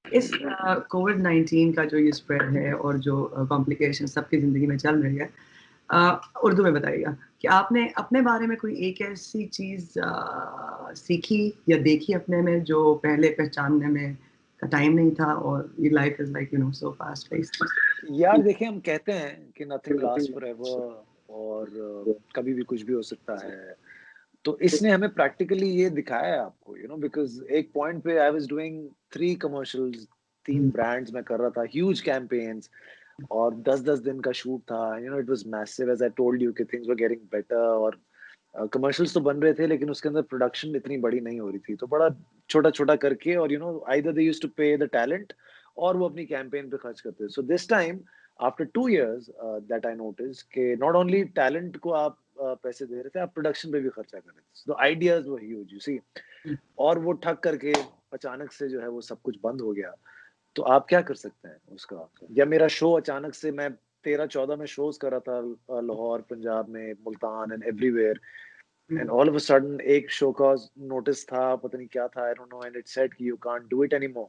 इस कोविड-19 का जो ये स्प्रेड है और जो कॉम्प्लिकेशन सबकी ज़िंदगी में चल रही है, उर्दू में बताइएगा कि आपने अपने बारे में कोई एक ऐसी चीज़ सीखी या देखी अपने में जो पहले पहचानने में का टाइम नहीं था और ये life is like so fast paced? यार देखिए, हम कहते हैं कि नथिंग लास्ट फॉरएवर और कभी भी कुछ भी हो सकता है। तो इसने हमें प्रैक्टिकली ये दिखाया है आपको, बिकॉज़ एक पॉइंट पे I was doing 3 commercials, 3 brands मैं कर रहा था, ह्यूज कैम्पेन्स और 10-10 दिन का शूट था। It was massive as I told you कि थिंग्स वर गेटिंग बेटर और कमर्शियल्स तो बन रहे थे लेकिन उसके अंदर प्रोडक्शन इतनी बड़ी नहीं हो रही थी। तो बड़ा छोटा-छोटा करके और आइदर दे यूज्ड टू पे द टैलेंट और वो अपनी कैंपेन पे खर्च करते थे। So this time after 2 years that I noticed कि नॉट ओनली टैलेंट को आप पैसे दे रहे थे, आप प्रोडक्शन पे भी खर्चा कर रहे थे। So the ideas were huge, you see. और वो ठग करके अचानक से जो है वो सब कुछ बंद हो गया। तो आप क्या कर सकते हैं उसका? या मेरा शो अचानक से मैं 13-14 में शोज़ कर रहा था लाहौर, पंजाब में, Multan and everywhere and all of a sudden एक शो का नोटिस था, पता नहीं क्या था, I don't know and it said कि you can't do it anymore.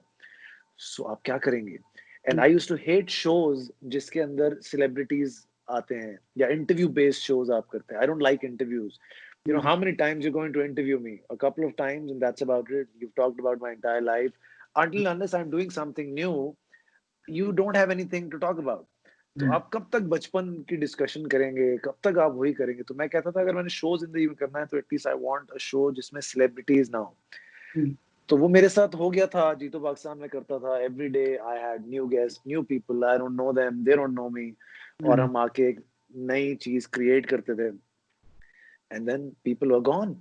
So आप क्या करेंगे? And I used to hate shows जिसके अंदर सेलिब्रिटीज़ आते हैं या इंटरव्यू बेस्ड शोज़ आप करते हैं। I don't like interviews. How many times you're going to interview me? A couple of times, and that's about it. You've talked about my entire life. Until unless I'm doing something new, you don't have anything to talk about. तो आप कब तक बचपन की discussion करेंगे? कब तक आप वही करेंगे? तो मैं कहता था अगर मैंने शो ज़िंदगी में करना है तो at least I want a show जिसमें सेलिब्रिटीज़ ना हो। तो वो मेरे साथ हो गया था, जीतो पाकिस्तान में करता था। Every day I had new guest, new people, I don't know them, they don't know me और हम आके एक नई चीज़ क्रिएट करते थे। And then people were gone,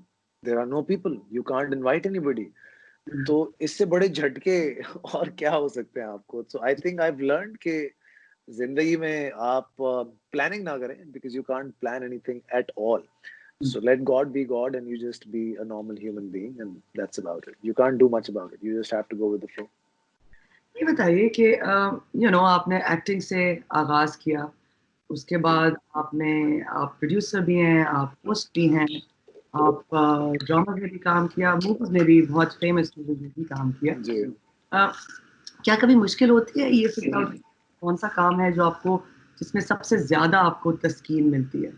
there are no people, you can't invite anybody. तो इससे बड़े झटके और क्या हो सकते हैं आपको? So I think I have learned कि ज़िंदगी में आप प्लानिंग ना करें because you can't plan anything at all. So let God be God and you just be a normal human being and that's about it. You can't do much about it. You just have to go with the flow. ये बताइए कि आपने acting से आगाज़ किया, उसके बाद आप प्रोड्यूसर भी हैं, आप होस्ट भी हैं, आप ड्रामा में भी काम किया, मूवीज़ में भी बहुत फेमस मूवीज़ में भी काम किया। जी। अ, क्या कभी मुश्किल होती है ये फिगर आउट कौन-सा काम है जो आपको जिसमें सबसे ज़्यादा आपको तस्कीन मिलती है?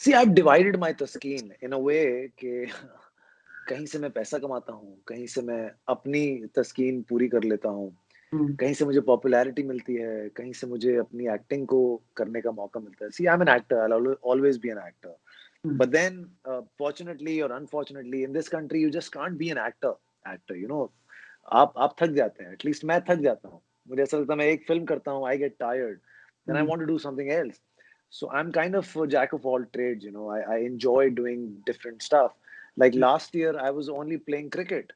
See, I've divided my Taskeen in a way कि कहीं से मैं पैसा कमाता हूँ, कहीं से मैं अपनी तस्कीन पूरी कर लेता हूँ, हुँ, कहीं से मुझे पॉपुलैरिटी मिलती है, कहीं से मुझे अपनी एक्टिंग को करने का मौका मिलता है। See, I'm an actor. I'll always be an actor. Hmm, But then, fortunately or unfortunately, in this country, you just can't be an actor. आप थक जाते हैं। एटलीस्ट मैं थक जाता हूँ। मुझे ऐसा लगता है मैं एक फ़िल्म करता हूँ, I get tired, then I hmm, want to do something else. So I'm kind of a jack of all trades, I enjoy doing different stuff. Like last year, I was only playing cricket,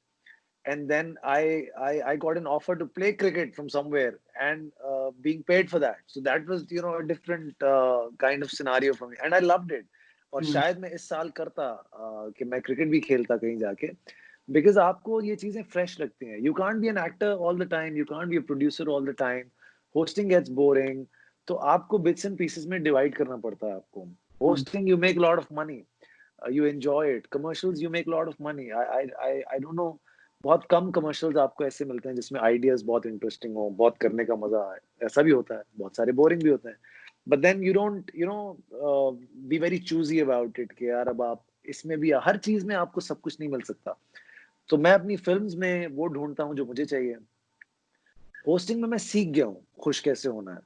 and then I got an offer to play cricket from somewhere and being paid for that. So that was a different kind of scenario for me, and I loved it. और हुँ, शायद मैं इस साल करता कि मैं cricket भी खेलता कहीं जाके बिकॉज आपको ये चीजें फ्रेश लगती हैं. You can't be an actor all the time, you can't be a producer all the time. Hosting gets boring. तो आपको बिट्स एंड पीसेस में डिवाइड करना पड़ता है आपको. Hmm, hosting you make lot of money, you enjoy it. Commercials, you make a lot of money. I don't know. बहुत कम commercials आपको ऐसे मिलते हैं जिसमें आइडियाज बहुत इंटरेस्टिंग हो, बहुत करने का मजा आए. ऐसा भी होता है, बहुत सारे बोरिंग भी होते हैं. But then you don't be very choosy about it कि यार अब आप इसमें भी हर चीज में आपको सब कुछ नहीं मिल सकता. तो मैं अपनी फिल्म्स में वो ढूंढता हूँ जो मुझे चाहिए. होस्टिंग में मैं सीख गया हूँ खुश कैसे होना है.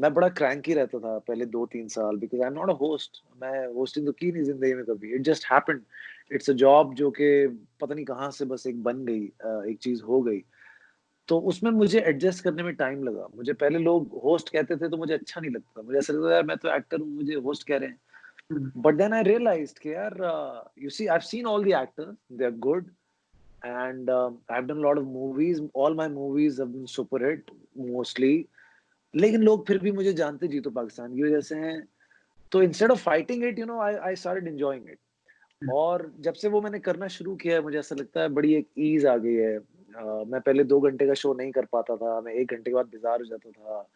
मैं बड़ा क्रैंकी रहता था पहले 2-3 साल because I am not a host. मैं होस्टिंग तो की नहीं ज़िंदगी में कभी. It just happened. It's a job जो कि पता नहीं कहाँ से बस एक बन गई, एक चीज़ हो गई. तो उसमें मुझे एडजस्ट करने में टाइम लगा. मुझे पहले लोग होस्ट कहते थे तो मुझे अच्छा नहीं लगता. मुझे ऐसा लगता था यार मैं तो एक्टर हूँ, मुझे होस्ट कह रहे हैं. Hmm, but then I realised कि यार you see I have seen all the actors, they are good. And I've done a lot of movies. All my movies have been super hit mostly. लेकिन लोग फिर भी मुझे जानते जीतो पाकिस्तान की वजह से हैं. तो instead of fighting it I started enjoying it. और जब से वो मैंने करना शुरू किया है मुझे ऐसा लगता है बड़ी एक ईज आ गई है. मैं पहले 2 घंटे का शो नहीं कर पाता था. मैं 1 घंटे के बाद बेजार हो जाता था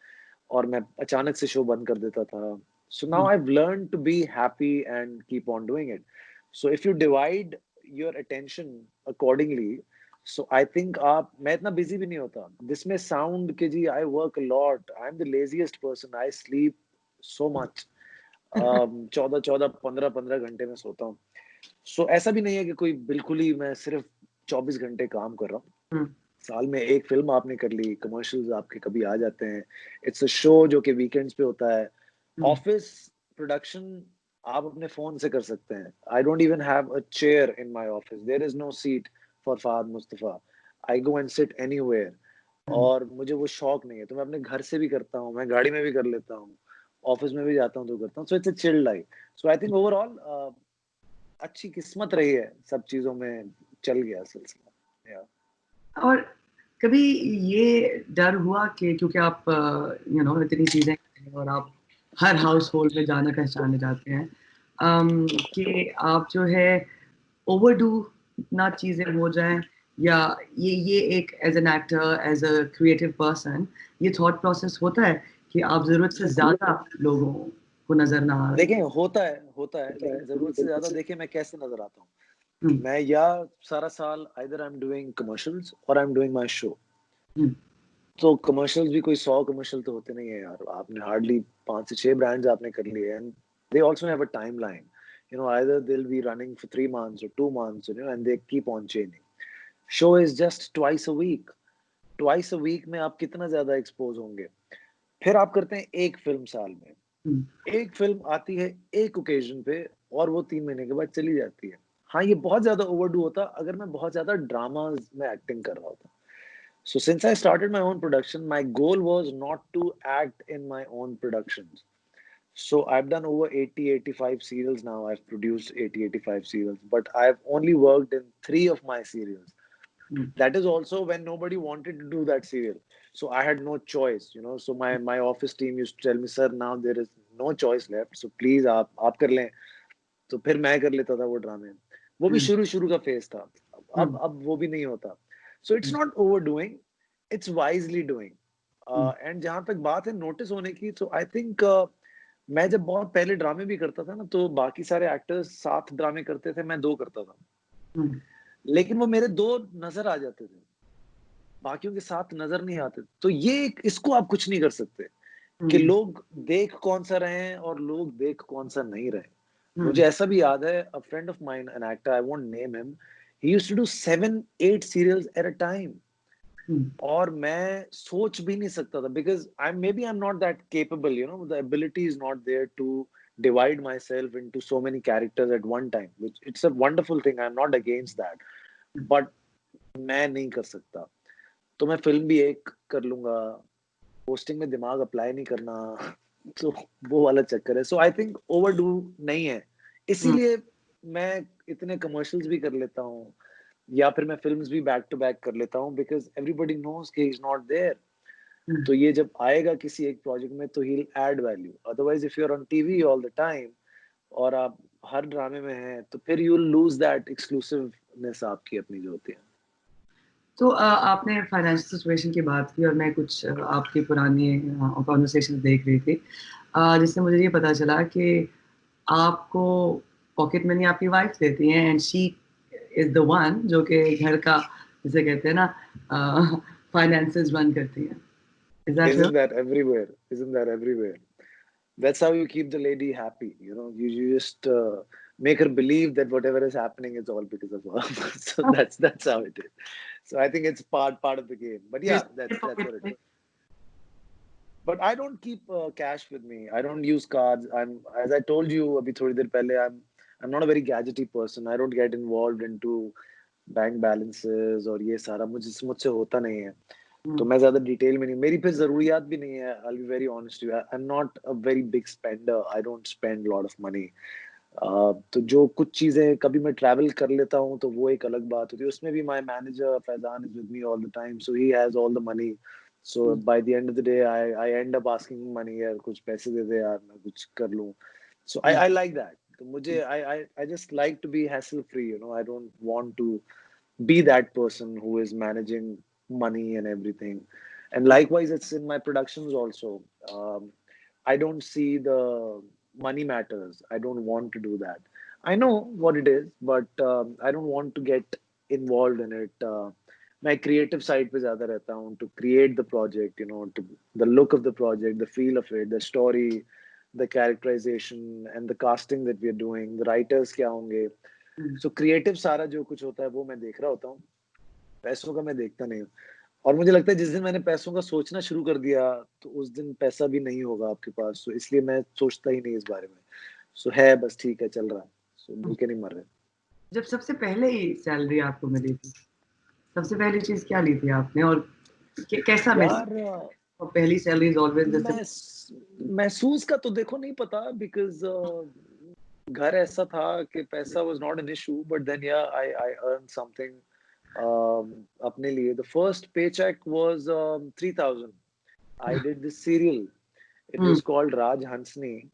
और मैं अचानक से शो बंद कर देता था. So now hmm, I have learn to be happy and keep on doing it. So if you divide your attention accordingly, so I think आप, मैं इतना बिजी भी नहीं होता दिस में साउंड के जी, I work lot, I am the laziest person, I sleep so much, 14-14, 15-15 घंटे में सोता हूँ। सो ऐसा भी नहीं है कि कोई बिल्कुल ही मैं सिर्फ 24 घंटे काम कर रहा हूँ। हम्म, साल में एक फिल्म आपने कर ली, कमर्शियल्स आपके कभी आ जाते हैं, इट्स अ शो जो कि वीकेंड्स पे होता है। हम्म, ऑफिस प्रोडक्शन आप अपने फोन से कर सकते हैं। I don't even have a chair in my office, there is no seat for Fahad Mustafa, I go and sit anywhere. Hmm. और मुझे वो शौक नहीं है, तो मैं अपने घर से भी करता हूँ, मैं गाड़ी में भी कर लेता हूँ, ऑफिस में भी जाता हूँ तो करता हूँ। So it's a chilled life. So I think overall अच्छी किस्मत रही है, सब चीजों में चल गया सिलसिला। या और कभी ये डर हुआ कि क्योंकि आप इतनी चीजें करते हैं और आप हर हाउस होल्ड में जाने पहचाने जाते हैं, कि आप जो है ओवरडू ना चीजें हो जाएं, या ये एक as an actor, as a creative person, ये थॉट प्रोसेस होता है कि आप जरूरत से ज्यादा लोगों को नजर ना आ रहे। देखें, होता है, लेकिन जरूरत से ज्यादा देखिए मैं कैसे नजर आता हूँ। हम्म, मैं या सारा साल either I am doing commercials और I am doing my show. Hmm, तो कमर्शियल्स भी कोई 100 कमर्शियल तो होते नहीं है यार, आपने हार्डली 5 से 6 ब्रांड्स आपने कर लिए, and they also have a timeline, you know, either they will be running for 3 months और 2 months, you know, and they keep on changing. Show is just twice a week, twice a week में आप कितना ज्यादा expose होंगे। फिर आप करते हैं एक फिल्म साल में, हम्म, एक फिल्म आती है एक ओकेजन पे, और वो 3 महीने के बाद चली जाती है। हाँ, ये बहुत ज्यादा ओवरडू होता अगर मैं बहुत ज्यादा ड्रामाज में एक्टिंग कर रहा होता। So since I started my own production, my goal was not to act in my own productions. So I've done over 80, 85 serials now. I've produced 80, 85 serials, but I've only worked in 3 of my serials. Hmm, That is also when nobody wanted to do that serial. So I had no choice, you know. So my office team used to tell me, sir, now there is no choice left. So please आप कर लें। तो फिर मैं कर लेता था वो ड्रामे। वो भी हम्म, शुरू शुरू का फेज था। हम्म, अब वो भी नहीं होता। So it's not over doing, it's wisely doing. Hmm, and जहां तक बात है नोटिस होने की, तो आई थिंक मैं जब बहुत पहले ड्रामे भी करता था ना, तो बाकी सारे एक्टर्स 7 ड्रामे करते थे, मैं 2 करता था। हम्म, लेकिन वो मेरे 2 नजर आ जाते थे, बाकियों के साथ नजर नहीं आते। तो इसको आप कुछ नहीं कर सकते कि हम्म, लोग देख कौन सा रहे हैं और लोग देख कौन सा नहीं रहे। हम्म, मुझे ऐसा भी याद है, a friend of mine, an actor, I won't name him, he used to do 7-8 serials at a time. Hmm, और मैं सोच भी नहीं सकता था, because I am not that capable, you know, the ability is not there to divide myself into so many characters at one time, which it's a wonderful thing, I am not against that, but मैं नहीं कर सकता। तो मैं film भी एक कर लूंगा, पोस्टिंग में दिमाग अप्लाई नहीं करना। तो वो वाला चक्कर है। सो आई थिंक ओवरडू नहीं है, हम्म, इसीलिए मैं इतने कमर्शियल्स भी कर लेता हूँ, या फिर मैं फिल्म्स भी बैक टू बैक कर लेता हूँ, बिकॉज एवरीबडी नोज कि he is not there. Hmm. तो ये जब आएगा किसी एक प्रोजेक्ट में, तो he will add value. Otherwise if you are on TV all the time और आप हर ड्रामे में हैं, तो फिर you will lose that exclusiveness आपकी अपनी जो होती है। तो आपने फाइनेंशियल सिचुएशन की बात की और मैं कुछ आपकी पुरानी कॉन्वर्सेशन देख रही थी, जिससे मुझे ये पता चला कि आपको पॉकेट मनी आपकी वाइफ देती हैं, and she is the one जो कि घर का, जिसे कहते हैं ना, फाइनेंसेस रन करती हैं। Is that true? Isn't that everywhere? Isn't that everywhere? That's how you keep the lady happy. You know, you just make her believe that whatever is happening is all because of her. So that's how it is. So I think it's part of the game. But yeah, that's what it is. But I don't keep cash with me. I don't use cards. I'm, as I told you abhi thodi der pehle, I'm not a very gadgety person. I don't get involved into bank balances और ये सारा मुझसे होता नहीं है। तो मैं ज्यादा डिटेल में नहीं, मेरी फिर जरूरियात भी नहीं है। I will be very honest you, I am not a very big spender, I don't spend lot of money. तो जो कुछ चीजें कभी मैं ट्रैवल कर लेता हूँ, तो वो एक अलग बात होती है। उसमें भी my manager Faizan is with me all the time, so he has all the money. So by the end of the day I and up asking money, यार कुछ पैसे दे दे यार, मैं कुछ कर लूं। So I like that. तो मुझे I just like to be hassle free, you know, I don't want to be that person who is managing money and everything. And likewise, it's in my productions also. Um, I don't see the money matters. I don't want to do that. I know what it is, but I don't want to get involved in it. मैं creative side पे ज्यादा रहता हूँ, to create the project, you know, to the look of the project, the feel of it, the story, the characterisation and the casting that we are doing, the writers क्या होंगे। So creative सारा जो कुछ होता है वो मैं देख रहा होता हूँ, पैसों का मैं देखता नहीं हूँ। और मुझे लगता है जिस दिन मैंने पैसों का सोचना शुरू कर दिया तो उस दिन पैसा भी नहीं होगा आपके पास, तो इसलिए मैं सोचता ही नहीं इस बारे में। सो है बस, ठीक है, चल रहा है, सो भूखे नहीं मर रहे। जब सबसे पहले ही सैलरी आपको मिली थी, सबसे पहली चीज क्या ली थी आपने और कैसा यार और पहली सैलरी इज ऑलवेज जैसे महसूस का तो देखो नहीं पता, बिकॉज घर ऐसा था कि पैसा was not an issue, but then या आई अर्न समथिंग अपने लिए। The first paycheck was 3000। I did this serial, it was called Raj Hansni.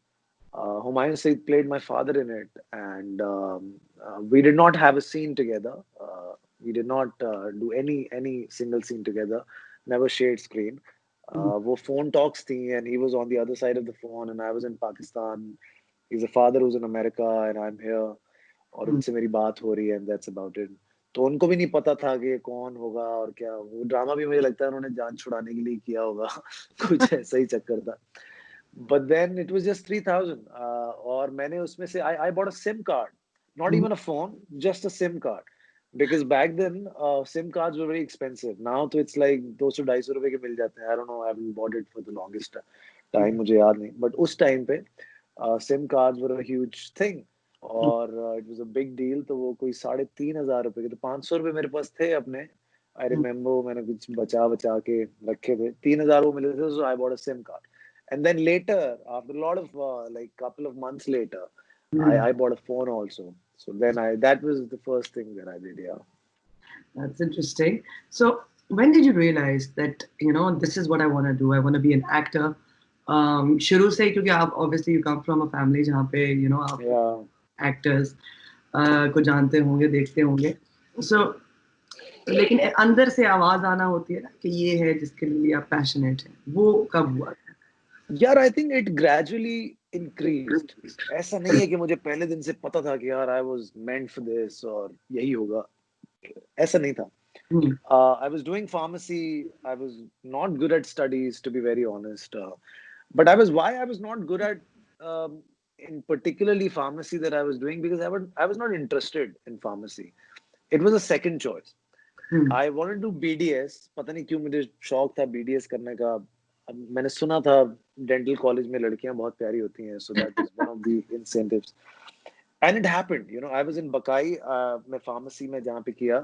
Humayun Saeed played my father in it, and we did not have a scene together. We did not do any single scene together. Never shared screen. वो phone talks थी, and he was on the other side of the phone, and I was in Pakistan. He's a father who's in America, and I'm here. और उनसे मेरी बात हो रही है, and that's about it. तो उनको भी नहीं पता था कि कौन होगा और क्या। वो ड्रामा भी मुझे लगता है उन्होंने जान छुड़ाने के लिए किया होगा कुछ ऐसा ही चक्कर था। But then it was just 3000. और मैंने उसमें से I bought a SIM card, not even a phone, just a SIM card. Because back then SIM cards were very expensive. Now तो it's like 200-250 रुपए के मिल जाते हैं. I don't know, I haven't bought it for the longest time, मुझे याद नहीं. But उस time पे SIM cards were a huge thing. और it was a big deal. तो वो कोई 3500 रुपए के, तो 500 रुपए मेरे पास थे अपने. I remember मैंने कुछ बचा के रखे थे. 3000 वो मिले थे, so I bought a SIM card. And then later, after a lot of like couple of months later, I bought a phone also. So then that was the first thing that I did. Yeah. That's interesting. So when did you realize that this is what I want to do? I want to be an actor. शुरू से ही, क्योंकि आप obviously you come from a family जहाँ पे आप Yeah. actors को जानते होंगे, देखते होंगे. So लेकिन अंदर से आवाज आना होती है ना कि ये है जिसके लिए आप पैशनेट हैं, वो कब हुआ? यार I think it gradually increased. ऐसा नहीं है कि मुझे पहले दिन से पता था कि यार I was meant for this और यही होगा, ऐसा नहीं था. I was doing pharmacy. I was not good at studies, to be very honest. But why I was not good at in particularly pharmacy that I was doing, because I was not interested in pharmacy. It was a second choice. I wanted to do BDS. पता नहीं क्यों मुझे शौक था BDS करने का. मैंने सुना था डेंटल कॉलेज में लड़कियां बहुत प्यारी होती हैं, so that is one of the incentives. And it happened, I was in Bakai, मैं pharmacy में जहाँ पे किया,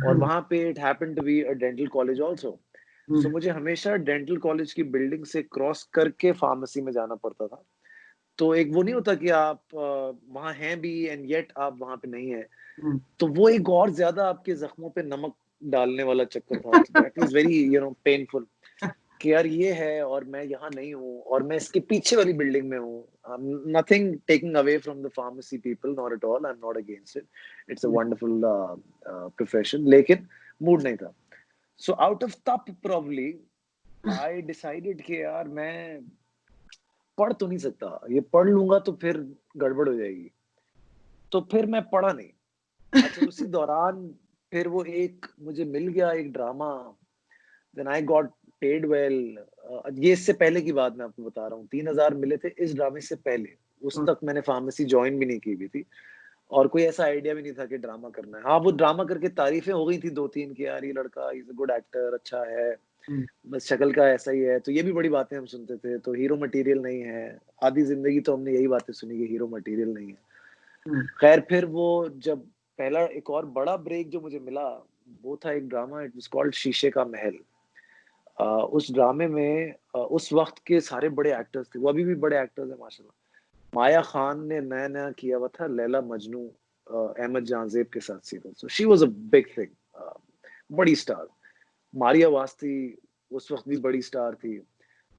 और वहाँ पे it happened to be a dental college also. So मुझे हमेशा डेंटल कॉलेज की बिल्डिंग से क्रॉस करके फार्मेसी में जाना पड़ता था. तो एक वो नहीं होता कि आप वहाँ हैं भी एंड येट आप वहाँ पे नहीं है, तो वो एक और ज्यादा आपके जख्मों पे नमक डालने वाला चक्कर था. दैट वाज वेरी पेनफुल कि यार ये है और मैं यहाँ नहीं हूँ और मैं इसके पीछे वाली बिल्डिंग में हूँ. Nothing taking away from the pharmacy people, not at all, I am not against it, it's a wonderful profession, लेकिन मूड नहीं था. सो आउट ऑफ तप प्रोबब्ली आई डिसाइडेड कि यार मैं पढ़ तो नहीं सकता, ये पढ़ लूंगा तो फिर गड़बड़ हो जाएगी, तो फिर मैं पढ़ा नहीं. अच्छा, उसी दौरान फिर वो एक मुझे मिल गया एक drama, then I got paid well. ये इससे पहले की बात मैं आपको बता रहा हूँ. 3000 मिले थे इस ड्रामे से पहले. उस तक मैंने फार्मेसी ज्वाइन भी नहीं की हुई थी और कोई ऐसा आइडिया भी नहीं था कि ड्रामा करना है. हाँ, वो ड्रामा करके तारीफें हो गई थी 2-3 कि यार ये लड़का इज अ गुड एक्टर, अच्छा है, बस शक्ल का ऐसा ही है. तो ये भी बड़ी बातें हम सुनते थे. तो हीरो मटेरियल नहीं है. आधी जिंदगी तो हमने यही बातें सुनी कि हीरो मटेरियल नहीं है. खैर, फिर वो जब पहला एक और बड़ा ब्रेक जो मुझे मिला, वो था एक ड्रामा, इट वाज कॉल्ड शीशे का महल. उस ड्रामे में उस वक्त के सारे बड़े एक्टर्स थे, वो अभी भी बड़े एक्टर्स हैं माशाल्लाह. माया खान ने नया नया किया हुआ था लैला मजनू अहमद जांजेब के साथ serial. So she was a big thing, बड़ी स्टार. मारिया वास्ती उस वक्त भी बड़ी स्टार थी.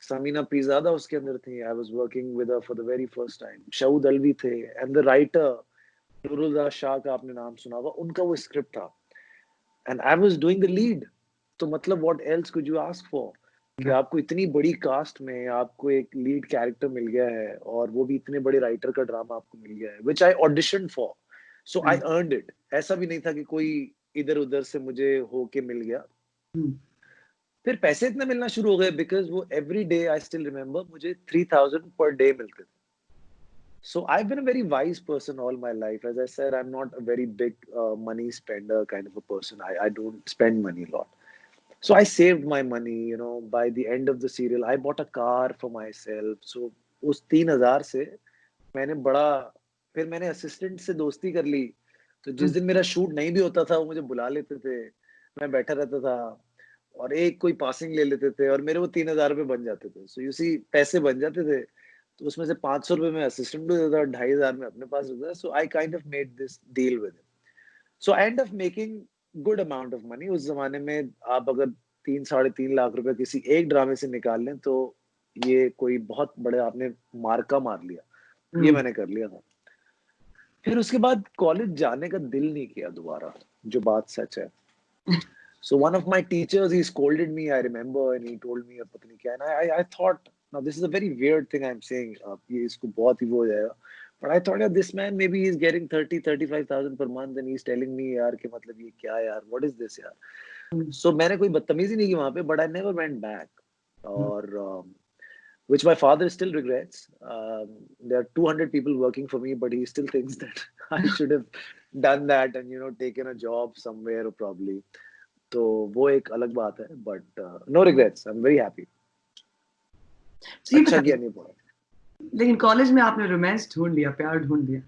समीना पीजादा उसके अंदर थी. I was working with her for the very first time. Shahood Alvi थे and the writer Noorullah Shah का आपने नाम सुना होगा, उनका वो स्क्रिप्ट था and I was doing the lead. तो मतलब what else could you ask for कि आपको इतनी बड़ी कास्ट में आपको एक लीड कैरेक्टर मिल गया है और वो भी इतने बड़े राइटर का ड्रामा आपको मिल गया है, which I auditioned for. So I earned it. ऐसा भी नहीं था कि कोई इधर उधर से मुझे होके मिल गया। हम्म, फिर पैसे इतने मिलना शुरू हो गए बिकॉज वो every day, I still remember, मुझे 3000 पर डे मिलते थे। So I've been a very wise person all my life. As I said, I'm not a very big money spender kind of a person. I don't spend money a lot. So I saved my money, you know, by the end of the serial, I bought a car for myself. So उस 3000 से मैंने बड़ा, फिर मैंने assistant से दोस्ती कर ली। तो जिस हम्म, दिन मेरा शूट नहीं भी होता था, वो मुझे बुला लेते थे, मैं बैठा रहता था और एक कोई पासिंग ले लेते थे और मेरे वो 3000 रुपये बन जाते थे। सो यू सी, पैसे बन जाते थे। तो उसमें से 500 रुपये मैं असिस्टेंट को देता था और 2500 में अपने पास रखता था। So I kind of made this deal with him. So I end of making good amount of money. उस जमाने में आप अगर 3 साढ़े 3 लाख रुपए किसी एक ड्रामे से निकाल लें तो ये कोई बहुत बड़े, आपने मार्का मार लिया। ये हम्म, मैंने कर लिया था। फिर उसके बाद कॉलेज जाने का दिल नहीं किया दोबारा, जो बात सच है। So one of my teachers, he scolded me, I remember, and he told me, पता नहीं क्या, and I thought, now this is a very weird thing I'm saying, ये इसको बहुत ही वो हो जाएगा, but I thought, yeah, this man maybe he's getting 30-35,000 per month, and he's telling me, यार कि मतलब ये क्या यार, what is this यार? हम्म, So मैंने कोई बदतमीजी नहीं की वहाँ पे, but I never went back, हम्म, और which my father still regrets. There are 200 people working for me, but he still thinks that I should have done that and, you know, taken a job somewhere probably. तो वो एक अलग बात है, but no regrets, I am very happy. तो ये अच्छा किया बताइए, नहीं पड़ा। लेकिन कॉलेज में आपने रोमांस ढूंढ लिया, प्यार ढूंढ लिया।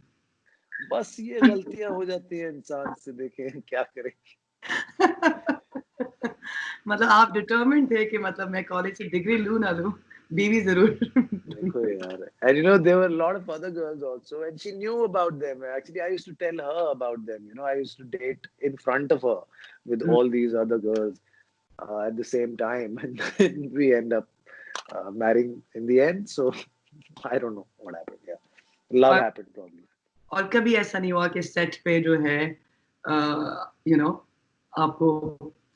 बस ये गलतियां हो जाती है इंसान से, देखें क्या करें। मतलब आप डिटरमिन्ड थे कि मतलब मैं कॉलेज से डिग्री लूं ना लूं, बीवी जरूर देखो ढूंढूंगा। यार, and you know there were a lot of other girls also, and she knew about them. Actually, I used to tell her about them. You know, I used to date in front of her with hmm, all these other girls at the same time, and then we end up marrying in the end. So I don't know what happened. Yeah, love और happened probably. और कभी ऐसा नहीं हुआ कि set पे जो है यू नो आपको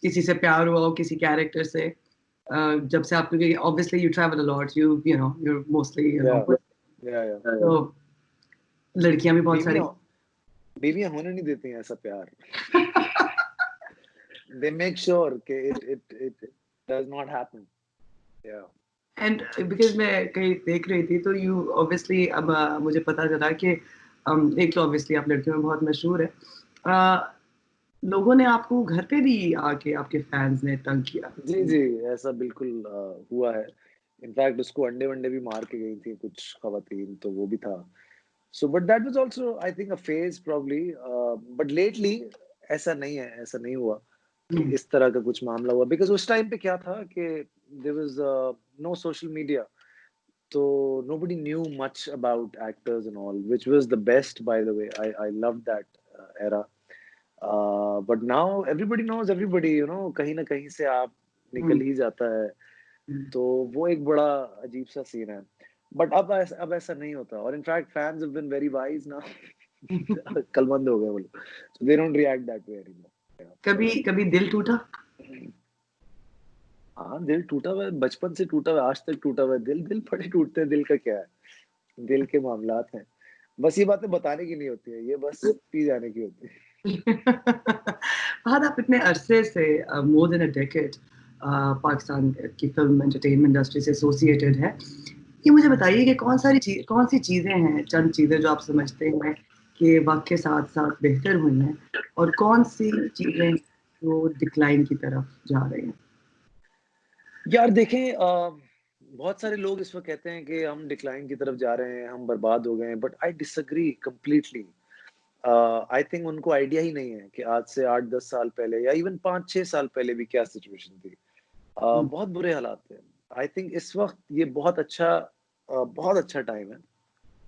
किसी से प्यार हुआ हो, किसी कैरेक्टर से, जब से आप, क्योंकि obviously you travel a lot, you know you mostly you know, Yeah, yeah, yeah. तो लड़कियां भी बहुत सारी बीवियां बीवियां होने नहीं देती हैं ऐसा प्यार। They make sure that it does not happen. Yeah. And because मैं कहीं देख रही थी तो यू ऑब्वियसली, अब मुझे पता चला कि एक तो ऑब्वियसली आप लड़कियों में बहुत मशहूर है, लोगों ने आपको घर पे भी आके, आपके फैंस ने तंग किया। जी, जी, ऐसा बिल्कुल हुआ है। इनफैक्ट उसको अंडे-वंडे भी मार के गई थी कुछ ख़वातीन, तो वो भी था। So but that was also I think a phase probably, but lately ऐसा नहीं है, ऐसा नहीं हुआ कि हम्म, इस तरह का कुछ मामला हुआ, बिकॉज़ उस टाइम पे क्या था कि there was no social media, तो nobody knew much about actors and all, which was the best, by the way. I loved that era. But now everybody knows everybody, you know, कहीं ना कहीं से आप निकल हम्म, ही जाता है, हम्म। तो वो एक बड़ा अजीब सा सीन है। बट अब ऐसा नहीं होता, और in fact fans have been very wise now. कलबंद हो गए वो लोग, so they don't react that way anymore. कभी कभी दिल टूटा? Yeah. हाँ, दिल टूटा हुआ है, बचपन से टूटा हुआ है, आज तक टूटा हुआ है। दिल दिल बड़े टूटते हैं, दिल का क्या है, दिल के मामलात हैं। बस ये बातें बताने की नहीं होती है, ये बस पी जाने की होती है। फहद, आप इतने अरसे से, more than a decade, Pakistan की फिल्म एंटरटेनमेंट इंडस्ट्री से एसोसिएटेड है। ये मुझे बताइए कि कौन सी चीज़ें हैं, चंद चीज़ें जो आप समझते हैं कि वक्त के साथ साथ बेहतर हुई हैं, और कौन सी चीज़ें जो डिक्लाइन की तरफ जा रही हैं? यार देखें, बहुत सारे लोग इस वक्त कहते हैं कि हम डिक्लाइन की तरफ जा रहे हैं, हम बर्बाद हो गए हैं, but I disagree completely. I think उनको आइडिया ही नहीं है कि आज से 8-10 साल पहले या इवन 5-6 साल पहले भी क्या सिचुएशन थी। हुँ, बहुत बुरे हालात थे। आई थिंक इस वक्त ये बहुत अच्छा टाइम है।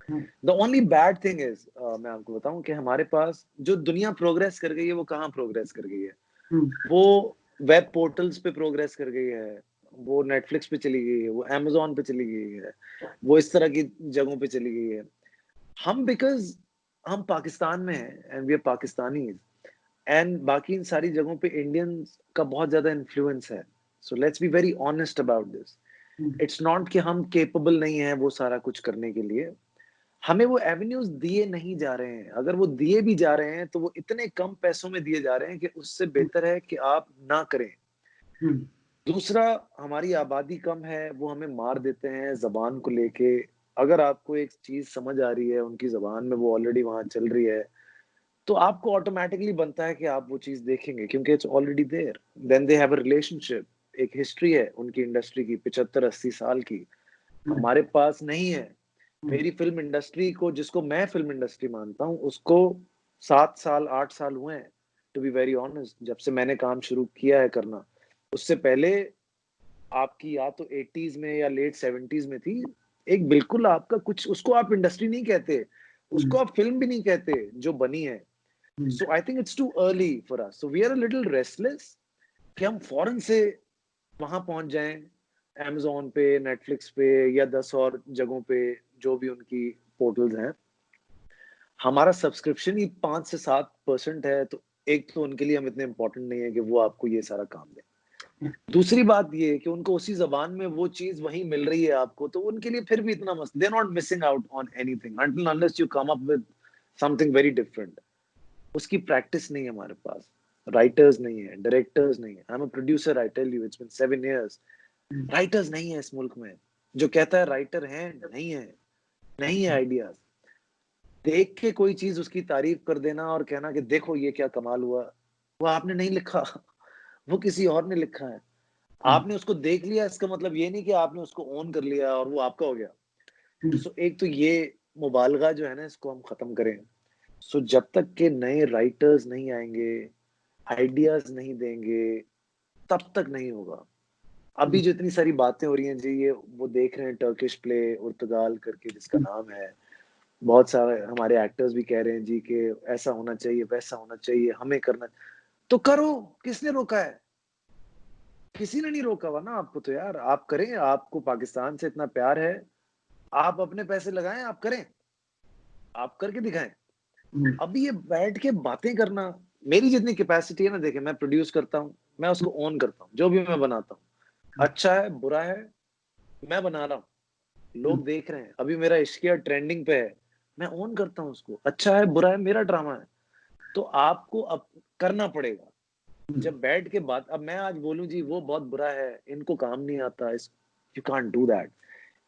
Hmm, the only bad thing is, मैं आपको बताऊं कि हमारे पास जो दुनिया प्रोग्रेस कर गई है, वो कहाँ प्रोग्रेस कर गई है? हुँ, वो वेब पोर्टल्स पे प्रोग्रेस कर गई है, वो नेटफ्लिक्स पे चली गई है, वो अमेज़न पे चली गई है, वो इस तरह की जगहों पे चली गई है। हम बिकॉज़ हम पाकिस्तान में हैं and we are Pakistanis, and बाकी इन सारी जगहों पे इंडियंस का बहुत ज़्यादा इन्फ्लुएंस है। So let's be very honest about this. Hmm, it's not कि हम कैपेबल नहीं हैं वो सारा कुछ करने के लिए। हमें वो एवेन्यूज दिए नहीं जा रहे हैं। अगर वो दिए भी जा रहे हैं तो वो इतने कम पैसों में दिए जा रहे हैं कि उससे बेहतर है कि आप ना करें। दूसरा, हमारी आबादी कम है, वो हमें मार देते हैं ज़बान को लेके। अगर आपको एक चीज़ समझ आ रही है उनकी ज़बान में, वो ऑलरेडी वहाँ चल रही है, तो आपको ऑटोमैटिकली बनता है कि आप वो चीज़ देखेंगे क्योंकि it's already there. Then they have a relationship, एक हिस्ट्री है उनकी इंडस्ट्री की 75-80 साल की, हमारे पास नहीं है। मेरी फ़िल्म इंडस्ट्री को, जिसको मैं फ़िल्म इंडस्ट्री मानता हूँ, उसको 7 साल, 8 साल हुए हैं, टू बी वेरी ऑनेस्ट, जब से मैंने काम शुरू किया है करना। उससे पहले आपकी या तो 80s में या लेट 70s में थी, एक बिल्कुल आपका कुछ, उसको आप इंडस्ट्री नहीं कहते, उसको आप फ़िल्म भी नहीं कहते, जो बनी है। So I think it's too early for us, so we are a little restless कि हम फौरन से वहां पहुंच जाएं, Amazon पे, नेटफ्लिक्स पे या 10 और जगहों पे, जो भी उनकी पोर्टल्स हैं। हमारा सब्सक्रिप्शन ही 5 से 7% है, तो एक तो उनके लिए हम इतने इंपॉर्टेंट नहीं है कि वो आपको ये सारा काम दें। दूसरी बात ये है कि उनको उसी जबान में वो चीज वही मिल रही है आपको, तो उनके लिए फिर भी इतना मस्त, they are not missing out on anything until unless you come up with something very different. उसकी प्रैक्टिस नहीं है हमारे पास, राइटर्स नहीं है, डायरेक्टर्स नहीं है। I am a producer, I tell you, it's been 7 years. Writers नहीं है इस मुल्क में। जो कहता है राइटर है, नहीं है, नहीं है आइडियाज। देख के कोई चीज उसकी तारीफ कर देना और कहना कि देखो ये क्या कमाल हुआ, वो आपने नहीं लिखा, वो किसी और ने लिखा है। आपने उसको देख लिया, इसका मतलब ये नहीं कि आपने उसको ओन कर लिया और वो आपका हो गया। सो एक तो ये मुबालगा जो है ना, इसको हम खत्म करें। सो जब तक के नए राइटर्स नहीं आएंगे, आइडियाज नहीं देंगे, तब तक नहीं होगा। अभी जो इतनी सारी बातें हो रही हैं जी, ये वो देख रहे हैं टर्किश प्ले उर्तगाल करके जिसका नाम है, बहुत सारे हमारे एक्टर्स भी कह रहे हैं जी कि ऐसा होना चाहिए, वैसा होना चाहिए, हमें करना। तो करो, किसने रोका है? किसी ने नहीं रोका हुआ ना आपको। तो यार आप करें, आपको पाकिस्तान से इतना प्यार है, आप अपने पैसे लगाएं, आप करें, आप करके दिखाएं। अभी ये बैठ के बातें करना, मेरी जितनी कैपेसिटी है ना, देखें मैं प्रोड्यूस करता हूँ, मैं उसको ओन करता हूँ, जो भी मैं बनाता हूँ, अच्छा है बुरा है, मैं बना रहा हूँ, लोग देख रहे हैं। अभी मेरा इश्किया ट्रेंडिंग पे है, मैं ओन करता हूँ उसको, अच्छा है बुरा है, मेरा ड्रामा है। तो आपको अब करना पड़ेगा। जब बैठ के बात, अब मैं आज बोलूं जी वो बहुत बुरा है, इनको काम नहीं आता, इस you can't do that.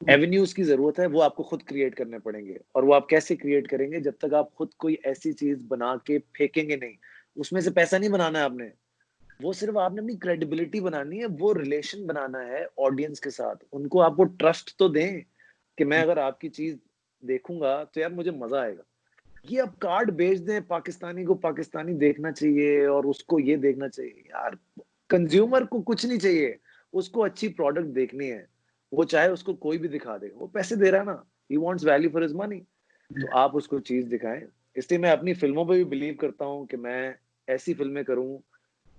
Avenues की जरूरत है, वो आपको खुद क्रिएट करने पड़ेंगे। और वो आप कैसे क्रिएट करेंगे? जब तक आप खुद कोई ऐसी चीज बना के फेंकेंगे नहीं। उसमें से पैसा नहीं बनाना है आपने, वो सिर्फ आपने अपनी क्रेडिबिलिटी बनानी है, वो रिलेशन बनाना है ऑडियंस के साथ। उनको आप वो ट्रस्ट तो दें कि मैं अगर आपकी चीज देखूंगा तो यार मुझे मजा आएगा। ये अब कार्ड बेच दें, पाकिस्तानी को पाकिस्तानी देखना चाहिए और उसको ये देखना चाहिए, यार कंज्यूमर को कुछ नहीं चाहिए, उसको अच्छी प्रोडक्ट देखनी है। वो चाहे उसको कोई भी दिखा दे, वो पैसे दे रहा है ना, he wants value for his money. तो आप उसको चीज दिखाएं। इसलिए मैं अपनी फिल्मों पे भी बिलीव करता हूँ कि मैं ऐसी फिल्में करूं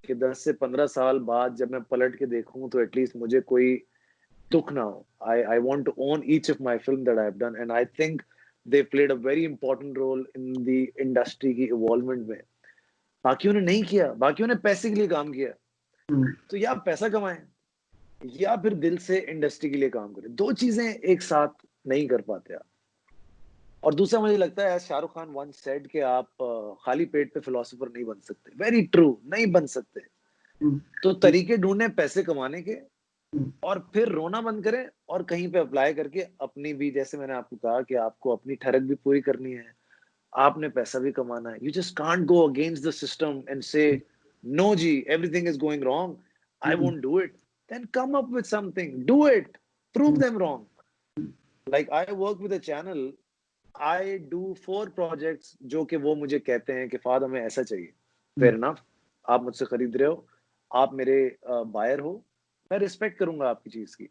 कि 10 से 15 साल बाद जब मैं पलट के देखूं तो एटलीस्ट मुझे कोई दुख ना हो। I want to own each of my film that I've done, and I think they played a very important role in the industry की evolvement में। बाकियों ने नहीं किया, बाकियों ने पैसे के लिए काम किया। तो या पैसा कमाएं या फिर दिल से इंडस्ट्री के लिए काम करें, दो चीजें एक साथ नहीं कर पाते आप। और दूसरा मुझे लगता है शाहरुख खान वंस सेड कि आप खाली पेट पे फिलोसोफर नहीं बन सकते। वेरी ट्रू, नहीं बन सकते। तो तरीके ढूंढने पैसे कमाने के, और फिर रोना बंद करें और कहीं पे अप्लाई करके अपनी भी, जैसे मैंने आपको कहा कि आपको अपनी ठरक भी पूरी करनी है, आपने पैसा भी कमाना है। You just can't go against the system and say no जी everything is going wrong, I won't do it. Then come up with something, do it, prove them wrong. Like I work with a channel, I do 4 projects जो कि वो मुझे कहते हैं कि Fahd हमें ऐसा चाहिए। फेयर इनफ, आप मुझसे खरीद रहे हो, आप मेरे बायर हो, मैं रिस्पेक्ट करूंगा आपकी चीज की।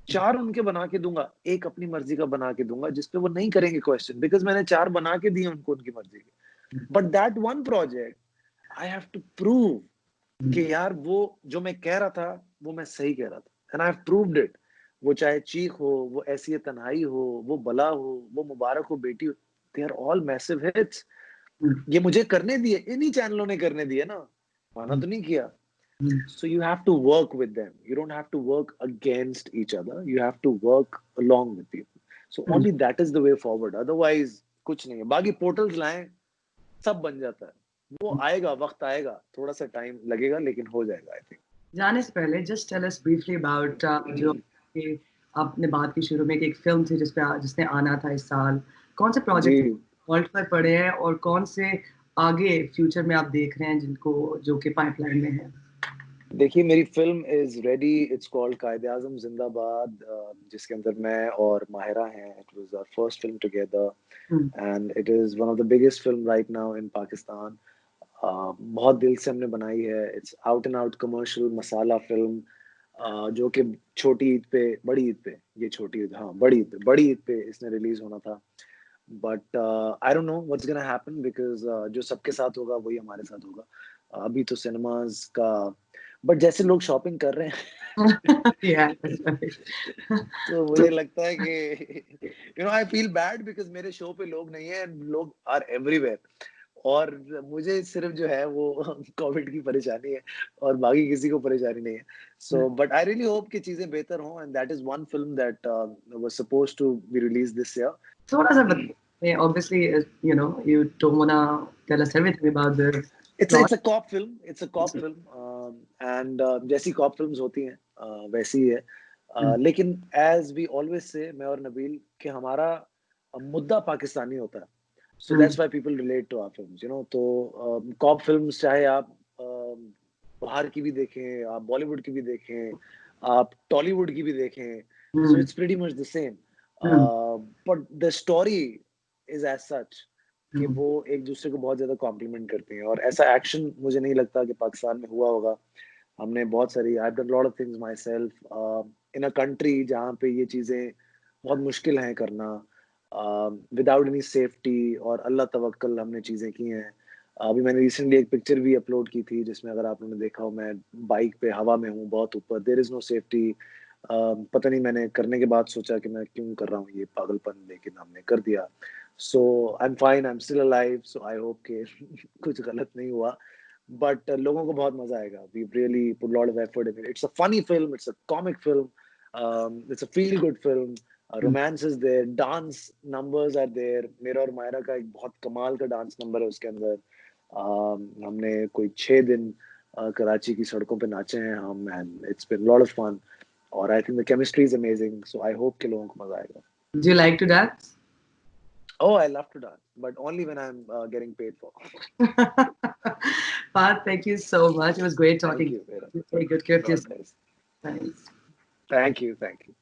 4 उनके बना के दूंगा, एक अपनी मर्जी का बना के दूंगा जिसपे वो नहीं करेंगे क्वेश्चन, बिकॉज मैंने 4 बना के दिए उनको उनकी मर्जी के। But that one project I have to prove कि यार वो जो मैं कह रहा था वो मैं सही कह रहा था, and I have proved it. वो चाहे चीख हो, वो ऐसी तन्हाई हो, वो बला हो, वो मुबारक Ho Beti Ho, they are all massive hits. ये मुझे करने दिए, इन्हीं चैनलों ने करने दिए ना, माना तो नहीं किया। So you have to work with them. You don't have to work against each other. You have to work along with people. So only that is the way forward. Otherwise कुछ नहीं है. बाकी पोर्टल्स लाएं, सब बन जाता है. वो आएगा, वक्त आएगा, थोड़ा सा टाइम लगेगा, लेकिन हो जाएगा आई थिंक. जाने से पहले just tell us briefly about जो कि आपने बात की शुरू में कि एक फिल्म थी जिसने आना था इस साल. कौन से प्रोजेक्ट वर्ल्ड पर पड़े हैं और कौन से आगे फ्यूचर में आप देख रहे हैं जिनको जो कि पाइपलाइन में है? देखिए, मेरी film is ready. It's called Quaid-e Azam Zindabad, जिसके अंदर मैं और माहिरा हैं. It was our first film together and it is one of the biggest film right now in Pakistan. बहुत दिल से हमने बनाई है. It's out and out commercial masala film, जो कि छोटी ईद पे, बड़ी ईद पे, ये छोटी ईद, हाँ बड़ी ईद पे इसने रिलीज होना था. But I don't know what's gonna happen, because जो सबके साथ होगा वही हमारे साथ होगा. अभी तो सिनेमाज का, बट जैसे लोग शॉपिंग कर रहे हैं तो मुझे लगता है कि आई फील बैड बिकॉज मेरे शो पे लोग नहीं है. लोग आर एवरीवेयर और मुझे सिर्फ जो है वो कोविड की परेशानी है और बाकी किसी को परेशानी नहीं है. So but I really hope कि चीजें बेहतर हों, and that is one film that was supposed to be release this year. थोड़ा सा बताइए. Obviously, you don't wanna tell us everything about the It's a cop film. It's a cop film. And जैसी cop films होती हैं वैसी ही है. लेकिन as we always say, मैं और नबील, कि हमारा मुद्दा पाकिस्तानी होता है. So that's why people relate to our films, तो cop films चाहे आप बाहर की भी देखें, आप बॉलीवुड की भी देखें, आप टॉलीवुड की भी देखें, so it's pretty much the same. But the story is as such कि वो एक दूसरे को बहुत ज्यादा कॉम्प्लीमेंट करते हैं. और ऐसा एक्शन मुझे नहीं लगता कि पाकिस्तान में हुआ होगा. हमने बहुत सारी, I have done lot of things my self in a country जहाँ पे ये चीजें बहुत मुश्किल हैं करना, विदाउट एनी सेफ्टी और अल्लाह तवक्कल हमने चीजें की हैं. अभी मैंने रिसेंटली एक पिक्चर भी अपलोड की थी जिसमें, अगर आप लोगों ने देखा हो, मैं बाइक पे हवा में हूँ बहुत ऊपर. There is no safety. पता नहीं मैंने करने के बाद सोचा कि मैं क्यों कर रहा हूँ ये पागलपन, लेकिन हमने कर दिया. So I'm fine, I'm still alive, so I hope कि कुछ गलत नहीं हुआ. But लोगों को बहुत मजा आएगा. We've really put a lot of effort in it. It's a funny film, it's a comic film, it's a feel good film. Romance is there, dance numbers are there. मेरा और मायरा का एक बहुत कमाल का डांस नंबर है उसके अंदर. हमने कोई 6 दिन कराची की सड़कों पे नाचे हैं हम, and it's been a lot of fun. और I think the chemistry is amazing, so I hope कि लोगों को मजा आएगा. Do you like to dance? Oh, I love to dance, but only when I'm getting paid for. Parth, thank you so much. It was great talking. Thank you, Vera. Take good care of yourself. Nice. Thanks. Thank you.